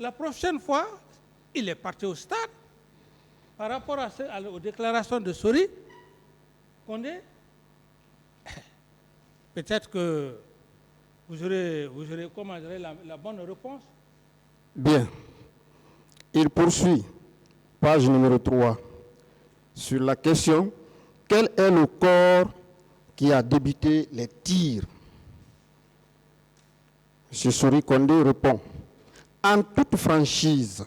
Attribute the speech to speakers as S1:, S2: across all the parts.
S1: La prochaine fois, il est parti au stade par rapport aux déclarations de Sori Kondé. Peut-être que vous aurez comment dirais, la bonne réponse.
S2: Bien. Il poursuit, page numéro 3, sur la question « Quel est le corps qui a débuté les tirs ?» M. Sori Kondé répond « En toute franchise,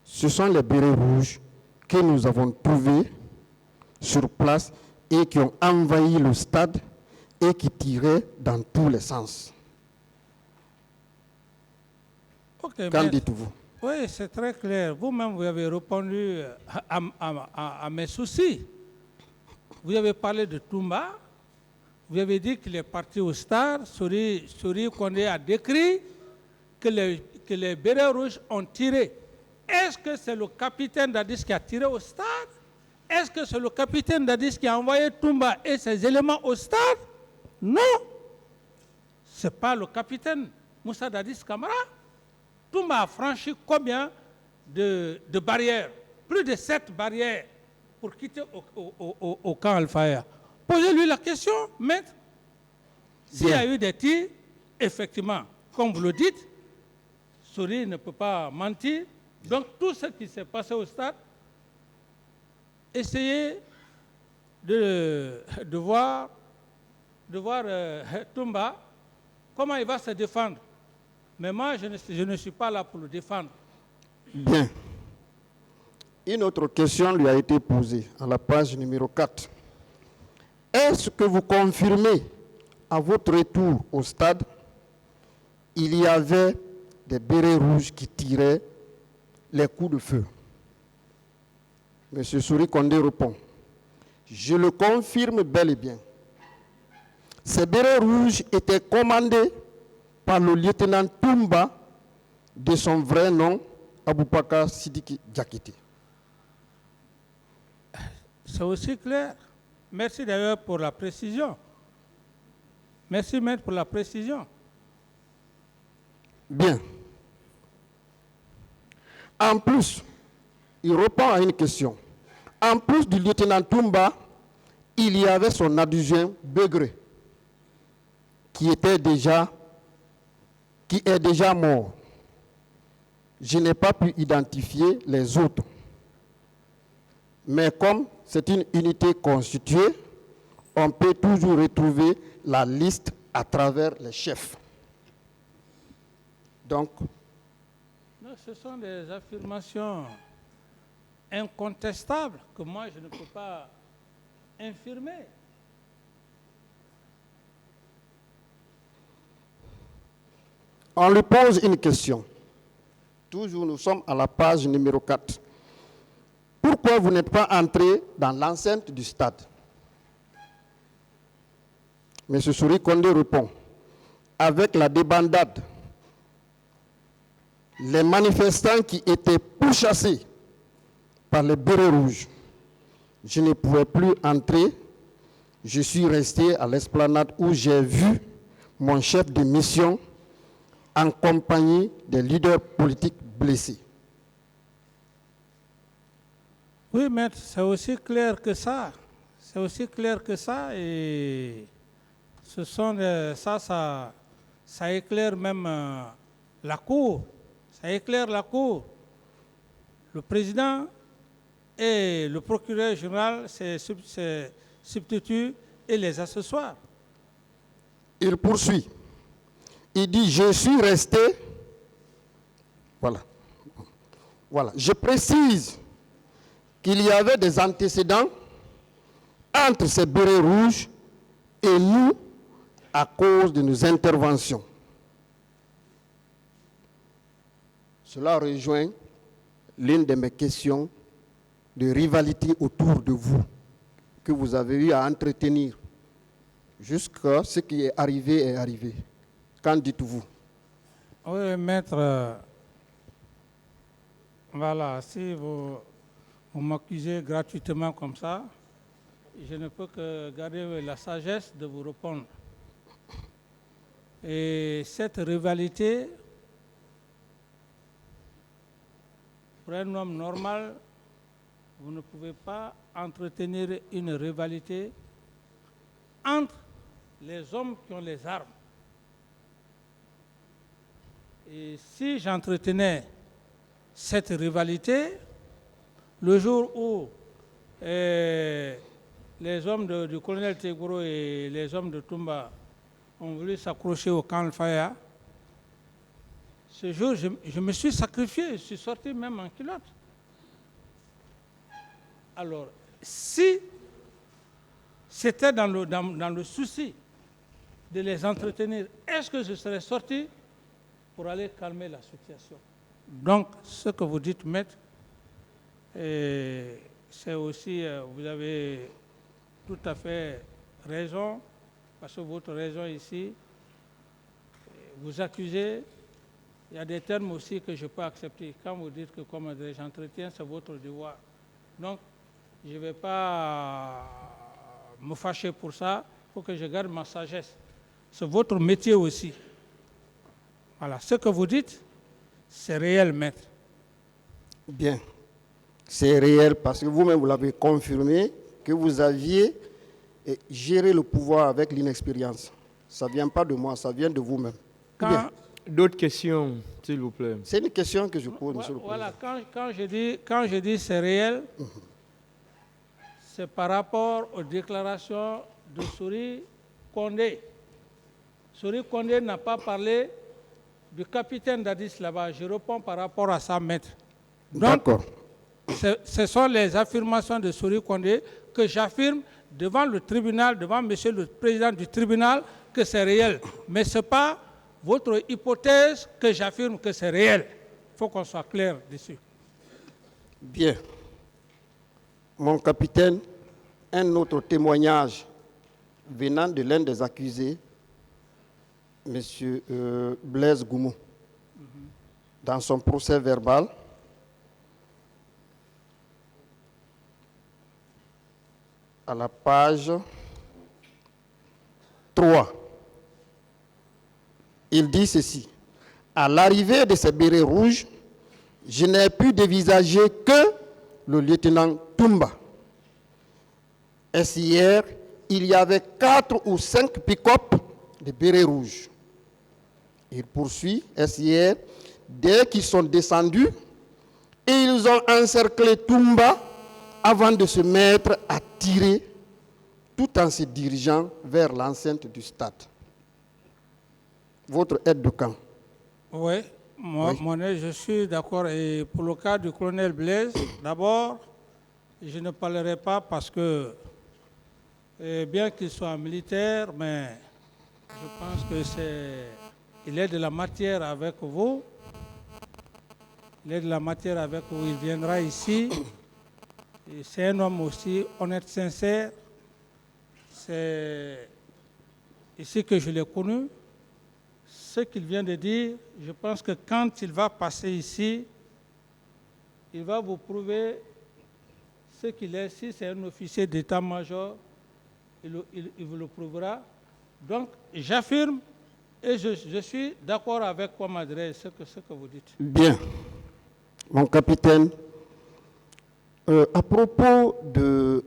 S2: ce sont les bérets rouges que nous avons trouvés sur place et qui ont envahi le stade et qui tiraient dans tous les sens. » Qu'en dites-vous?
S1: Oui, c'est très clair. Vous-même, vous avez répondu à mes soucis. Vous avez parlé de Toumba. Vous avez dit qu'il est parti au stade. Sori Kondé a décrit que les bérets rouges ont tiré. Est-ce que c'est le capitaine Dadis qui a tiré au stade? Est-ce que c'est le capitaine Dadis qui a envoyé Toumba et ses éléments au stade? Non. Ce n'est pas le capitaine Moussa Dadis Camara. Toumba a franchi combien de barrières? Plus de 7 barrières pour quitter au camp Al-Faya. Posez-lui la question, maître. S'il y a eu des tirs, effectivement, comme vous le dites, Sori ne peut pas mentir. Donc tout ce qui s'est passé au stade, essayez de voir Toumba, comment il va se défendre. Mais moi, je ne suis pas là pour le défendre.
S2: Bien. Une autre question lui a été posée à la page numéro 4. Est-ce que vous confirmez à votre retour au stade, il y avait des bérets rouges qui tiraient les coups de feu? M. Sori Kondé répond, je le confirme bel et bien. Ces bérets rouges étaient commandés par le lieutenant Toumba, de son vrai nom, Aboubakar Sidiki Diakité.
S1: C'est aussi clair. Merci d'ailleurs pour la précision. Merci, maître, pour la précision.
S2: Bien. En plus, il répond à une question. En plus du lieutenant Toumba, il y avait son adjoint Begré, qui est déjà mort. Je n'ai pas pu identifier les autres. Mais comme c'est une unité constituée, on peut toujours retrouver la liste à travers les chefs. Donc,
S1: non, ce sont des affirmations incontestables que moi je ne peux pas infirmer.
S2: on lui pose une question. Toujours, nous sommes à la page numéro 4. Pourquoi vous n'êtes pas entré dans l'enceinte du stade? M. Sori Kondé répond, avec la débandade, les manifestants qui étaient pourchassés par les bérets rouges, je ne pouvais plus entrer. Je suis resté à l'esplanade où j'ai vu mon chef de mission en compagnie des leaders politiques blessés.
S1: Oui, maître, c'est aussi clair que ça. C'est aussi clair que ça. Et ce sont ça éclaire même la Cour. Ça éclaire la Cour. Le président et le procureur général se substituent et les accessoires.
S2: Il poursuit. Il dit, je suis resté. Voilà. Je précise qu'il y avait des antécédents entre ces bérets rouges et nous à cause de nos interventions. Cela rejoint l'une de mes questions de rivalité autour de vous que vous avez eu à entretenir jusqu'à ce qui est arrivé est arrivé. Qu'en dites-vous?
S1: Oui, maître, voilà, si vous m'accusez gratuitement comme ça, je ne peux que garder la sagesse de vous répondre. Et cette rivalité pour un homme normal, vous ne pouvez pas entretenir une rivalité entre les hommes qui ont les armes. Et si j'entretenais cette rivalité, le jour où les hommes du colonel Teguro et les hommes de Toumba ont voulu s'accrocher au camp Al-Faya, ce jour, je me suis sacrifié, je suis sorti même en culotte. Alors, si c'était dans le souci de les entretenir, est-ce que je serais sorti pour aller calmer la situation? Donc, ce que vous dites, maître, c'est aussi, vous avez tout à fait raison, parce que votre raison ici, vous accusez, il y a des termes aussi que je peux accepter. Quand vous dites que, comme j'entretiens, c'est votre devoir. Donc, je ne vais pas me fâcher pour ça, il faut que je garde ma sagesse. C'est votre métier aussi. Voilà, ce que vous dites, c'est réel, maître.
S2: Bien, c'est réel parce que vous-même, vous l'avez confirmé, que vous aviez géré le pouvoir avec l'inexpérience. Ça ne vient pas de moi, ça vient de vous-même.
S3: D'autres questions, s'il vous plaît.
S2: C'est une question que je pose, monsieur le
S1: Voilà,
S2: Président.
S1: quand je dis c'est réel, c'est par rapport aux déclarations de Souri Kondé. Souri Kondé n'a pas parlé du capitaine d'Addis là-bas. Je réponds par rapport à ça, maître. Donc,
S2: D'accord.
S1: ce sont les affirmations de Souri Kondé que j'affirme devant le tribunal, devant monsieur le président du tribunal, que c'est réel. Mais ce n'est pas votre hypothèse que j'affirme que c'est réel. Il faut qu'on soit clair dessus.
S2: Bien. Mon capitaine, un autre témoignage venant de l'un des accusés, M. Blaise Goumou, dans son procès verbal, à la page 3, il dit ceci. À l'arrivée de ces bérets rouges, je n'ai pu dévisager que le lieutenant Toumba. Et hier, il y avait 4 ou 5 pick-up de bérets rouges. Il poursuit, hier, dès qu'ils sont descendus, et ils ont encerclé Toumba avant de se mettre à tirer, tout en se dirigeant vers l'enceinte du stade. Votre aide de camp.
S1: Oui, je suis d'accord. Et pour le cas du colonel Blaise, d'abord, je ne parlerai pas parce que, bien qu'il soit militaire, mais je pense qu'il est de la matière avec vous. Il est de la matière avec vous. Il viendra ici. C'est un homme aussi honnête, sincère. C'est ici que je l'ai connu. Ce qu'il vient de dire, je pense que quand il va passer ici, il va vous prouver ce qu'il est. Si c'est un officier d'état-major, il vous le prouvera. Donc, j'affirme et je suis d'accord avec quoi m'adresse ce que vous dites.
S2: Bien. Mon capitaine, à propos de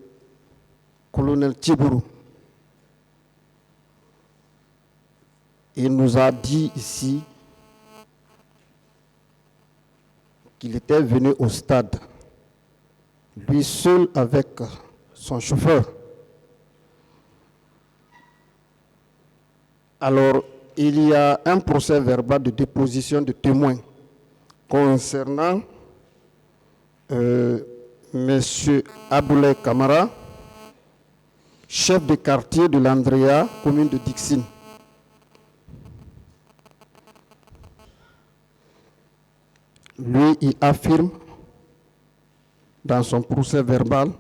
S2: colonel Tchibourou, il nous a dit ici qu'il était venu au stade, lui seul avec son chauffeur. Alors, il y a un procès verbal de déposition de témoins concernant M. Aboulay Kamara, chef de quartier de l'Andrea, commune de Dixine. Lui, il affirme dans son procès verbal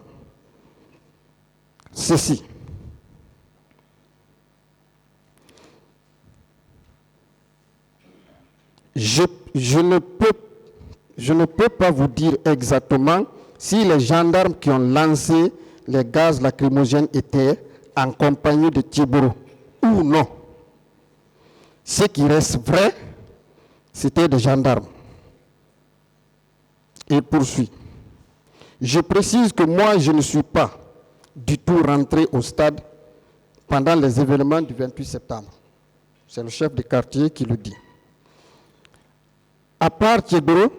S2: ceci. Je ne peux pas vous dire exactement si les gendarmes qui ont lancé les gaz lacrymogènes étaient en compagnie de Tchibourou ou non. Ce qui reste vrai, c'était des gendarmes. Il poursuit. Je précise que moi, je ne suis pas du tout rentré au stade pendant les événements du 28 septembre. C'est le chef de quartier qui le dit. À part Tiédoro,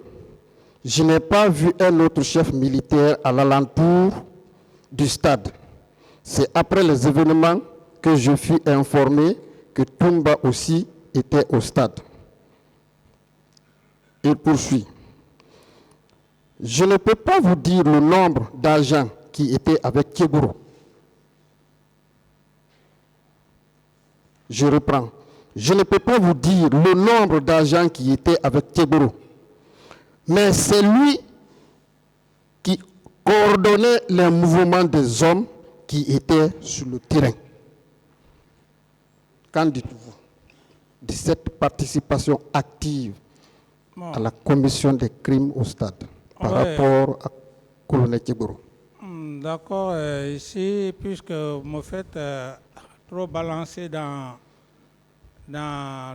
S2: je n'ai pas vu un autre chef militaire à l'alentour du stade. C'est après les événements que je fus informé que Toumba aussi était au stade. Il poursuit. Je ne peux pas vous dire le nombre d'agents qui étaient avec Tiédoro. Je reprends. Je ne peux pas vous dire le nombre d'agents qui étaient avec Tiédoro. Mais c'est lui qui coordonnait les mouvements des hommes qui étaient sur le terrain. Qu'en dites-vous de cette participation active à la commission des crimes au stade par rapport à colonel Tiédoro?
S1: D'accord, ici, puisque vous me faites trop balancer dans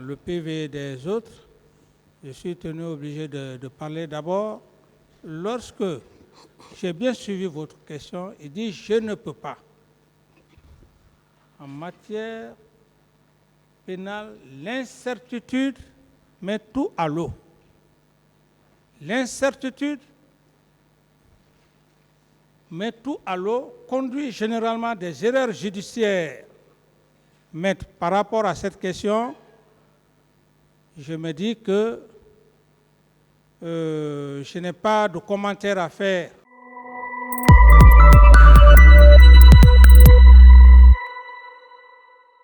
S1: le PV des autres, je suis tenu obligé de parler d'abord. Lorsque j'ai bien suivi votre question, il dit « je ne peux pas ». En matière pénale, l'incertitude met tout à l'eau. L'incertitude met tout à l'eau, conduit généralement des erreurs judiciaires. Mais par rapport à cette question, je me dis que je n'ai pas de commentaire à faire